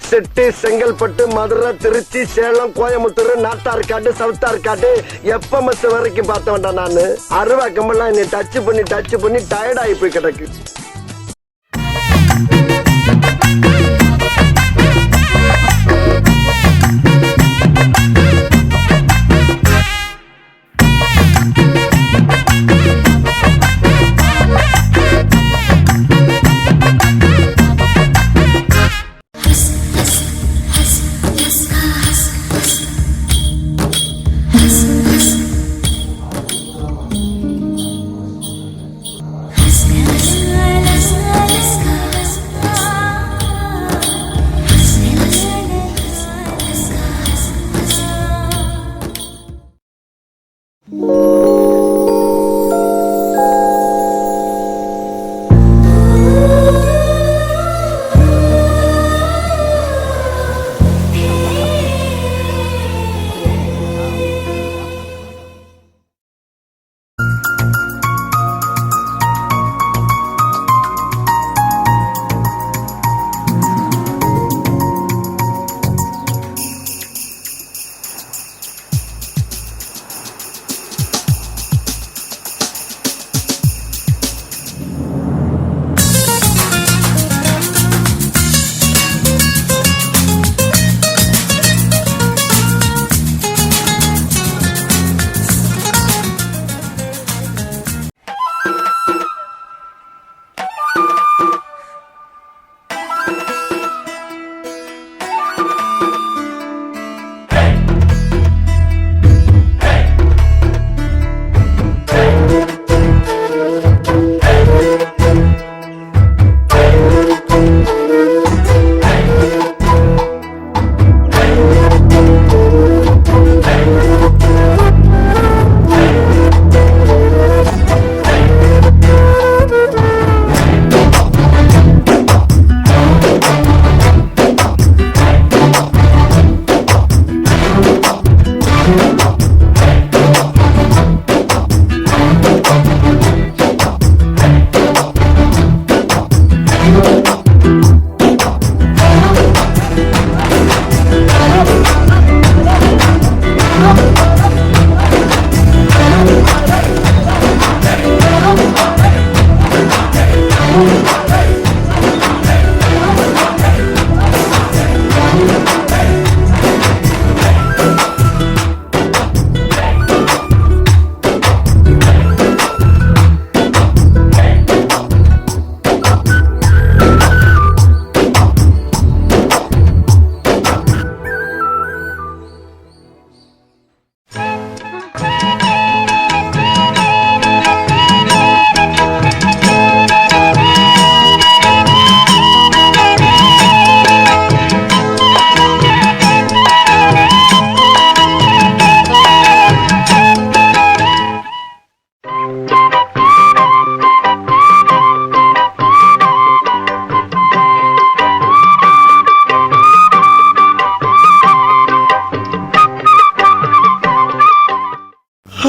செட்டி, செங்கல்பட்டு, மதுரை, திருச்சி, சேலம், கோயம்புத்தூர், நாட்டார்காடு, சவுத்தார்காடு, எப்பமஸ் வரைக்கும் பார்த்த வேண்டாம். நானு அருவா கம்பெல்லாம் என்னை டச் பண்ணி டயர்ட் ஆகி போய் கிடக்கு.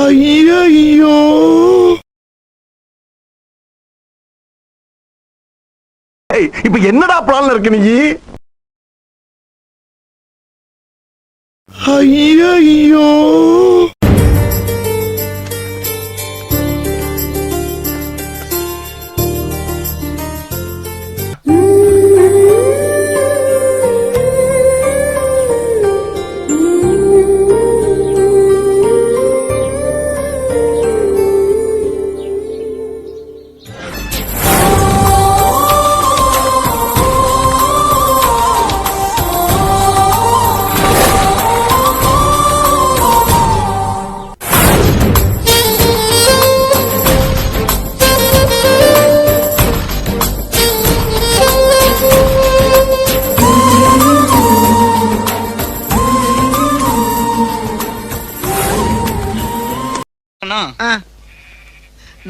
ஐயோ, இப்ப என்னடா பிளான்ல இருக்கு நீ? ஐயோ,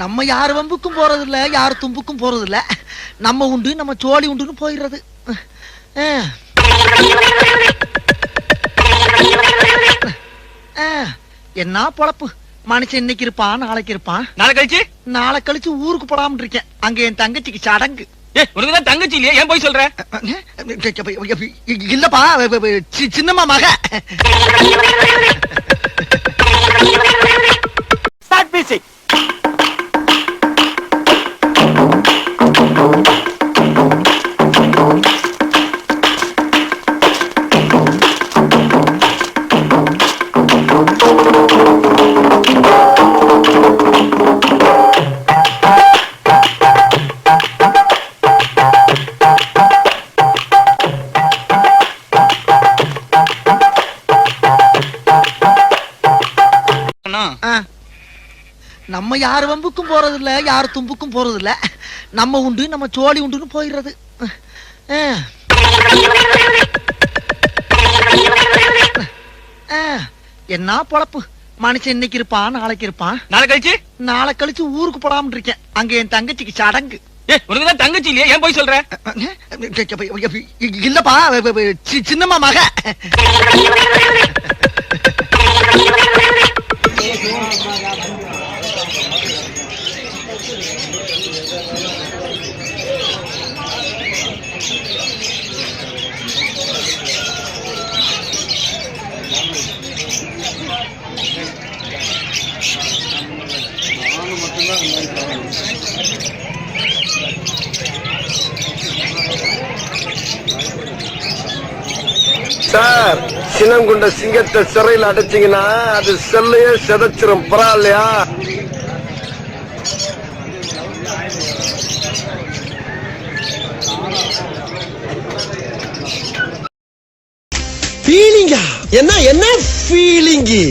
நம்ம யார் வம்புக்கும் போறது இல்ல, யார் தும்புக்கும் போறது இல்ல. நம்ம உண்டு, நம்ம சோழி உண்டுன்னு போயிடுறது. என்ன பொழப்பு மனுஷன், இன்னைக்கு இருப்பான் நாளைக்கு இருப்பான், நாளை கழிச்சு ஊருக்கு போடாம இருக்கேன். அங்க என் தங்கச்சிக்கு சடங்கு. உனக்குதான் தங்கச்சி இல்லையா, ஏன் போய் சொல்ற? இல்லப்பா, சின்னம்மா மக. Start music. நம்ம யார் வம்புக்கும் போறது இல்ல, யார் தும்புக்கும் போறது இல்ல. நம்ம உண்டு, நம்ம சோழி உண்டுன்னு போயிடுறது. என்ன பொழப்பு மனுஷன், இன்னைக்கு இருப்பான் நாளைக்கு இருப்பான். நாளை கழிச்சு ஊருக்கு போடாம இருக்கேன். அங்க என் தங்கச்சிக்கு சடங்கு. உனக்குதான் தங்கச்சி இல்லையா, ஏன் போய் சொல்ற? இல்லப்பா, சின்னம்மா மக. சார், சின்னங்குண்ட சிங்கத்தை சிறையில் அடைச்சிங்கன்னா அது செல்லையே செதைச்சிரும். பரவாயில்லையா? ஃபீலிங்கா? என்ன ஃபீலிங்கு?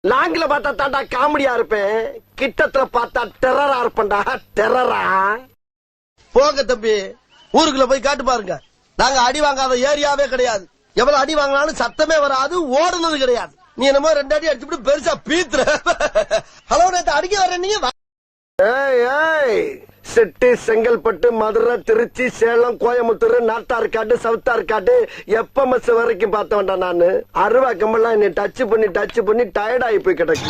லாங்கில பார்த்தா தாண்டா காமெடியா இருப்பேன், கிட்டத்துல பார்த்தா டெரரா இருப்பேன்டா. டெரரா? போங்க தம்பி, ஊருக்குள்ள போய் காட்டு பாருங்க. நாங்க அடி வாங்காத ஏரியாவே கிடையாது. எவ்வளவு அடி வாங்கினாலும் சத்தமே வராது, ஓடுனது கிடையாது. நீ என்னமோ 2 அடி அடிச்சுட்டு பெருசா பீத்துற. ஹலோ, நேத்து அடிக்க வர நீங்க. செட்டி, செங்கல்பட்டு, மதுரை, திருச்சி, சேலம், கோயம்புத்தூர், நாட்டார்காடு, சவுத்தார்காடு, எப்பமஸ் வரைக்கும் பார்த்த வேண்டாம். நானு அருவா கம்பெல்லாம் என்னை டச் பண்ணி டயர்ட் ஆகி போய் கிடக்கு.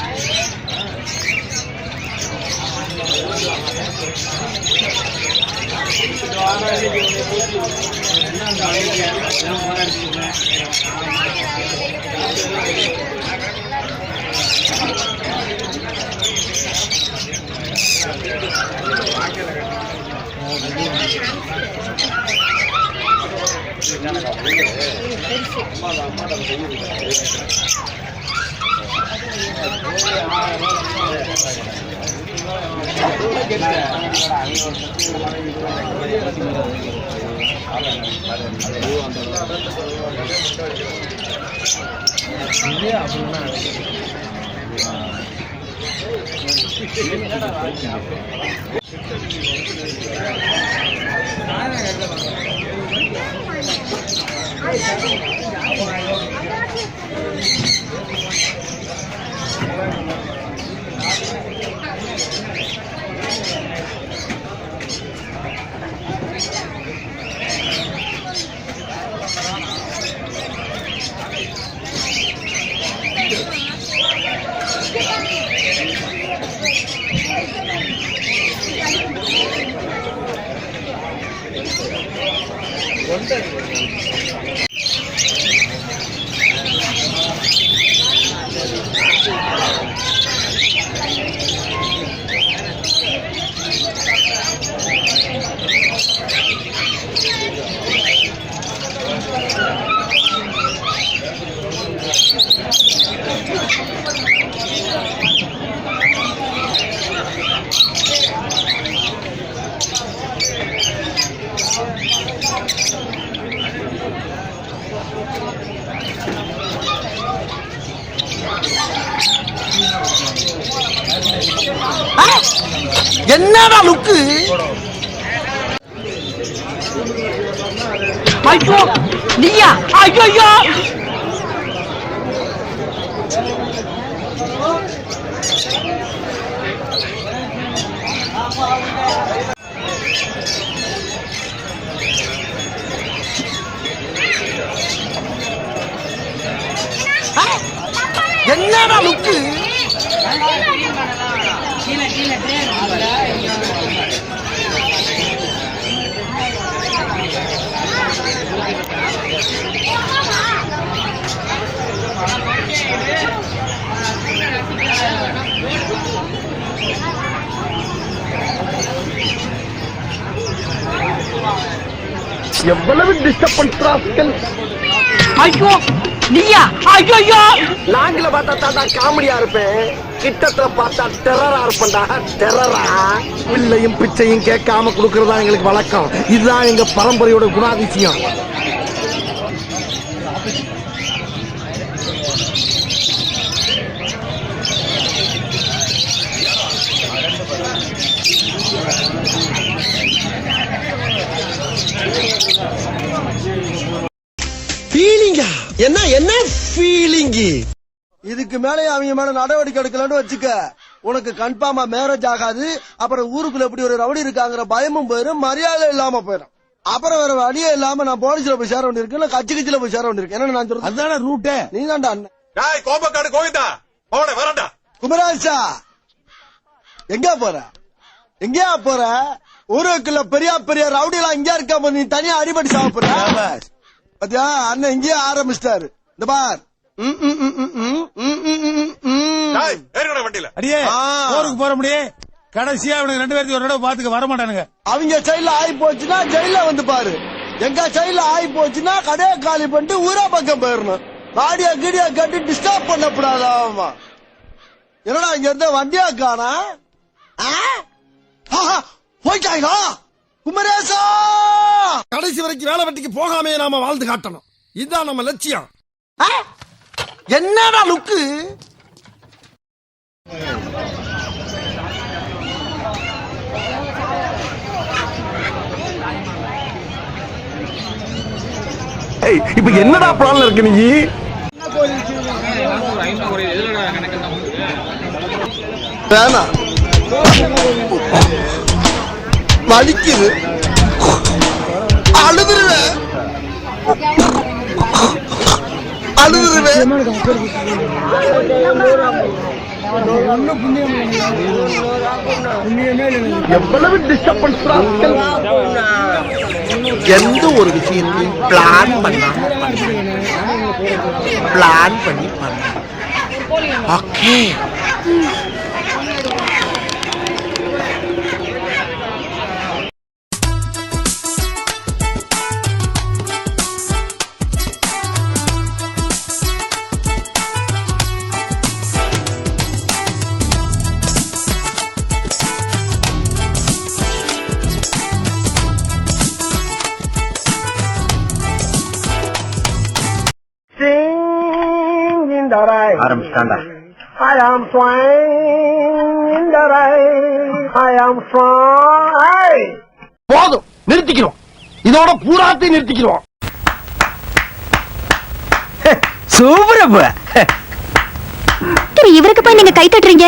என்னடா லுக்கு? ஐயோ நீயா? ஐயோ என்னடா லுக்கு? எவ்வளவு டிஸ்டர்பன்ஸ். ஐயோ நீயா? ஐயோ ஐயோ லாங்கில பார்த்தா தாண்டா காமெடியா இருப்பேன், கிட்டத்துல பார்த்தா டெரரா இருப்பேன்டா. டெரரா. பிள்ளையும் பிச்சையும் கேட்காம கொடுக்கறதா எங்களுக்கு வழக்கம். இதுதான் எங்க பரம்பரையோட குணாதிசயம். ஃபீலிங்கா? என்ன ஃபீலிங்? இதுக்கு மேல அவங்க மேல நடவடிக்கை எடுக்கலன்னு வச்சுக்க, உனக்கு கன்ஃபார்மா மேரேஜ் ஆகாது. அப்புறம் ஊருக்குள்ள எப்படி ஒரு ரவுடி இருக்காங்கிற பயமும் போயிடும், மரியாதை இல்லாம போயிடும். அப்புறம் வேற வழியே இல்லாம நான் போலீஸ்ல போய் சேர வேண்டியிருக்கு, இல்ல கட்சி கட்சியில போய் சேர வேண்டியிருக்கு. என்ன நான் சொல்றது? அதான ரூட். நீ தான்டா அண்ணன். கோபக்காடு கோவிந்தா வரண்டா. குமராஜா எங்க போற? எங்கயா போற? ஊருக்குள்ள பெரிய பெரிய ரவுடி எல்லாம் இங்க இருக்க, நீ தனியா அடிபடி சாப்பிடுற. பாத்தியா அண்ணன் இங்கேயே ஆரம்பிச்சிட்டாரு. இந்த பார், வண்டியில அடியே ஊருக்கு போற முடியே. கடைசியா அவனுக்கு 2 பேருக்கு ஒரு தடவை பாத்துக்க வர மாட்டானுங்க. அவங்க சைடுல ஆகி போச்சுன்னா ஜெயில வந்து பாரு. எங்க சைடுல ஆகி போச்சுன்னா கடையை காலி பண்ணிட்டு ஊரா பக்கம் போயிடணும். காடியா கீடியா கட்டி டிஸ்டர்ப் பண்ணக்கூடாது. ஆமா, என்னடா இங்க இருந்த வண்டியா காணா? போயிட்டாங்களா? குமரேசா, கடைசி வரைக்கும் வேலை வெட்டிக்கு போகாமே நாம வாழ்ந்து காட்டணும். இதுதான் நம்ம லட்சியம். என்னடா லுக்கு? இப்ப என்னடா பிளான்ல இருக்கு நீ? வேணா, வலிக்குது, அழுதுருவேன். எவ்வளவு டிஸ்டர்பன்ஸ். எந்த ஒரு விஷயத்தையும் பிளான் பண்ணி okay. ஆரம்பிச்சிட்டாண்டா. I am flying in the rain. I am flying. போதும், நிறுத்திக்கிறோம். இதோட பூராத்தையும் நிறுத்திக்கிறோம். சூப்பர். இவருக்கு போய் நீங்க கை தட்டுறீங்க.